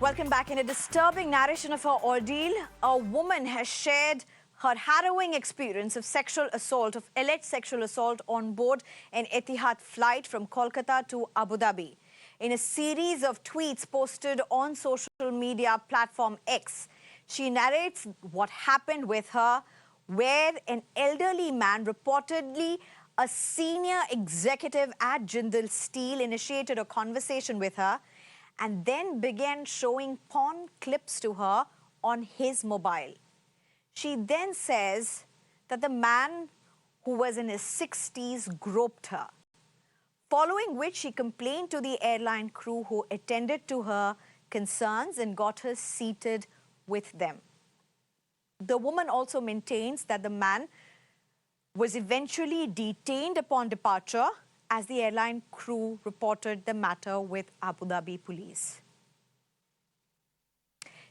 Welcome back. In a disturbing narration of her ordeal, a woman has shared her harrowing experience of alleged sexual assault on board an Etihad flight from Kolkata to Abu Dhabi. In a series of tweets posted on social media platform X, she narrates what happened with her, where an elderly man, reportedly a senior executive at Jindal Steel, initiated a conversation with her and then began showing porn clips to her on his mobile. She then says that the man, who was in his 60s, groped her, following which she complained to the airline crew, who attended to her concerns and got her seated with them. The woman also maintains that the man was eventually detained upon departure, as the airline crew reported the matter with Abu Dhabi police.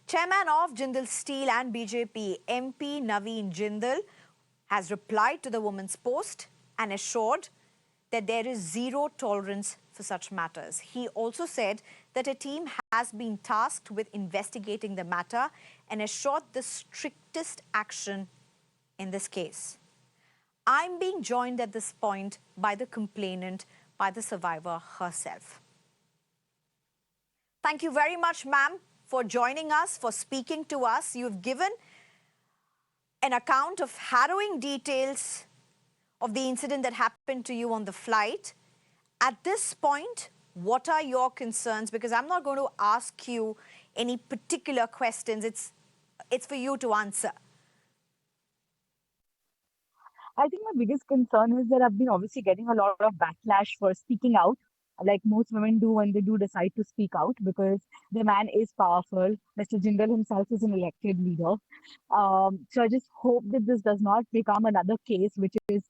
Chairman of Jindal Steel and BJP MP Naveen Jindal has replied to the woman's post and assured that there is zero tolerance for such matters. He also said that a team has been tasked with investigating the matter and assured the strictest action in this case. I'm being joined at this point by the complainant, by the survivor herself. Thank you very much, ma'am, for joining us, for speaking to us. You've given an account of harrowing details of the incident that happened to you on the flight. At this point, what are your concerns? Because I'm not going to ask you any particular questions. It's for you to answer. I think my biggest concern is that I've been obviously getting a lot of backlash for speaking out, like most women do when they do decide to speak out, because the man is powerful. Mr. Jindal himself is an elected leader. So I just hope that this does not become another case which is,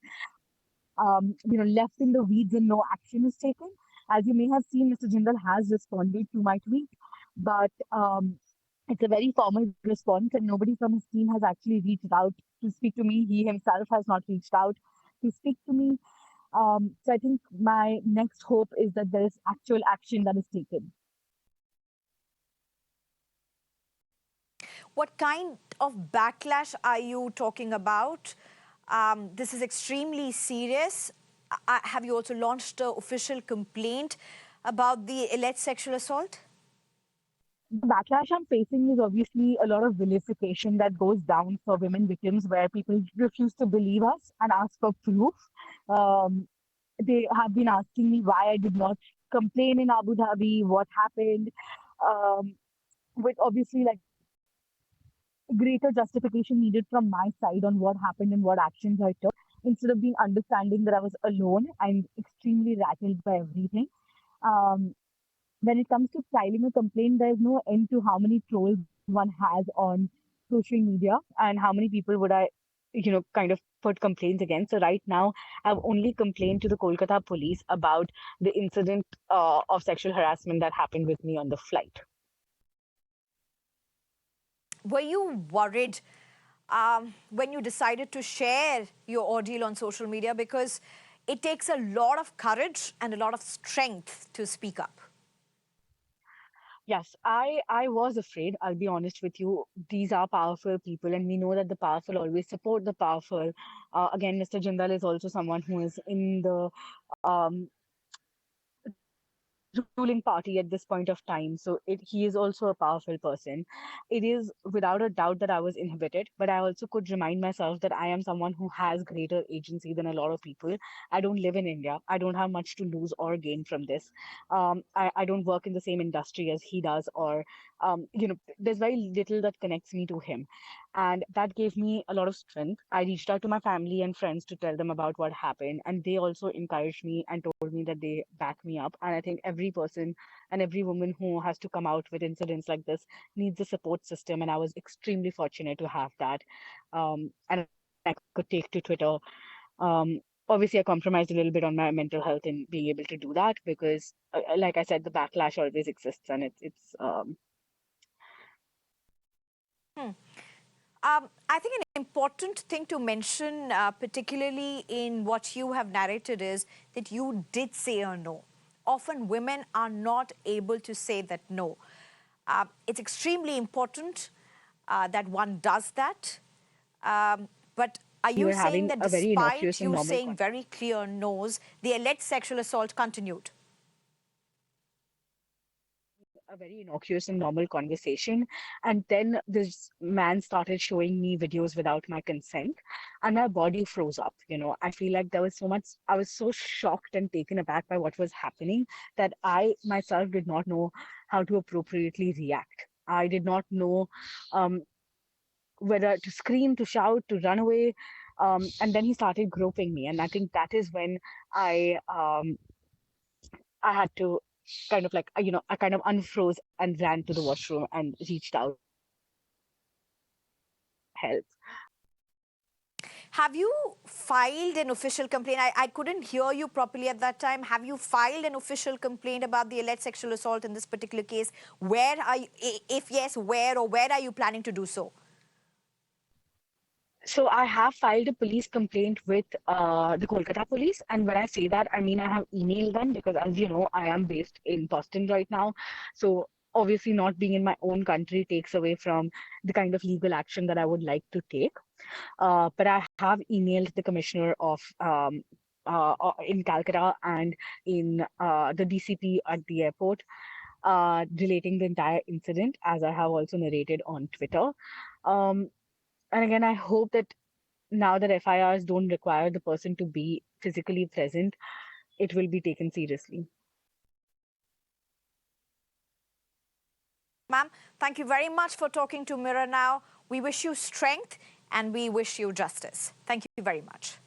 left in the weeds and no action is taken. As you may have seen, Mr. Jindal has responded to my tweet, but it's a very formal response, and nobody from his team has actually reached out to speak to me. He himself has not reached out to speak to me. So I think my next hope is that there is actual action that is taken. What kind of backlash are you talking about? This is extremely serious. Have you also launched an official complaint about the alleged sexual assault? The backlash I'm facing is obviously a lot of vilification that goes down for women victims, where people refuse to believe us and ask for proof. Um, they have been asking me why I did not complain in Abu Dhabi, what happened, um, with obviously like greater justification needed from my side on what happened and what actions I took. Instead of being understanding that I was alone and extremely rattled by everything. Um, when it comes to filing a complaint, there's no end to how many trolls one has on social media and how many people would I, kind of put complaints against. So right now, I've only complained to the Kolkata police about the incident of sexual harassment that happened with me on the flight. Were you worried when you decided to share your ordeal on social media? Because it takes a lot of courage and a lot of strength to speak up. Yes, I was afraid. I'll be honest with you. These are powerful people, and we know that the powerful always support the powerful. Again, Mr. Jindal is also someone who is in the um, ruling party at this point of time. So he is also a powerful person. It is without a doubt that I was inhibited, but I also could remind myself that I am someone who has greater agency than a lot of people. I don't live in India. I don't have much to lose or gain from this. I don't work in the same industry as he does, or there's very little that connects me to him. And that gave me a lot of strength. I reached out to my family and friends to tell them about what happened, and they also encouraged me and told me that they back me up. And I think every person and every woman who has to come out with incidents like this needs a support system. And I was extremely fortunate to have that. And I could take to Twitter. Obviously, I compromised a little bit on my mental health in being able to do that because, like I said, the backlash always exists, and it's I think an important thing to mention, particularly in what you have narrated, is that you did say a no. Often women are not able to say that no. It's extremely important that one does that. But are We you were saying having that a very despite innocuous and you normal saying conversation. very clear no's, the alleged sexual assault continued? A very innocuous and normal conversation. And then this man started showing me videos without my consent, and my body froze up. I feel like there was so much, I was so shocked and taken aback by what was happening that I myself did not know how to appropriately react. I did not know um, whether to scream, to shout, to run away. And then he started groping me. And I think that is when I um, I had to kind of like, I kind of unfroze and ran to the washroom and reached out for help. Have you filed an official complaint? I couldn't hear you properly at that time. Have you filed an official complaint about the alleged sexual assault in this particular case? Where are you, if yes, where or where are you planning to do so? So I have filed a police complaint with the Kolkata police, and when I say that, I mean I have emailed them because, as you know, I am based in Boston right now. So obviously, not being in my own country takes away from the kind of legal action that I would like to take. But I have emailed the commissioner of in Calcutta and in the DCP at the airport, relating the entire incident, as I have also narrated on Twitter. Um, and again, I hope that now that FIRs don't require the person to be physically present, it will be taken seriously. Ma'am, thank you very much for talking to Mirror Now. We wish you strength and we wish you justice. Thank you very much.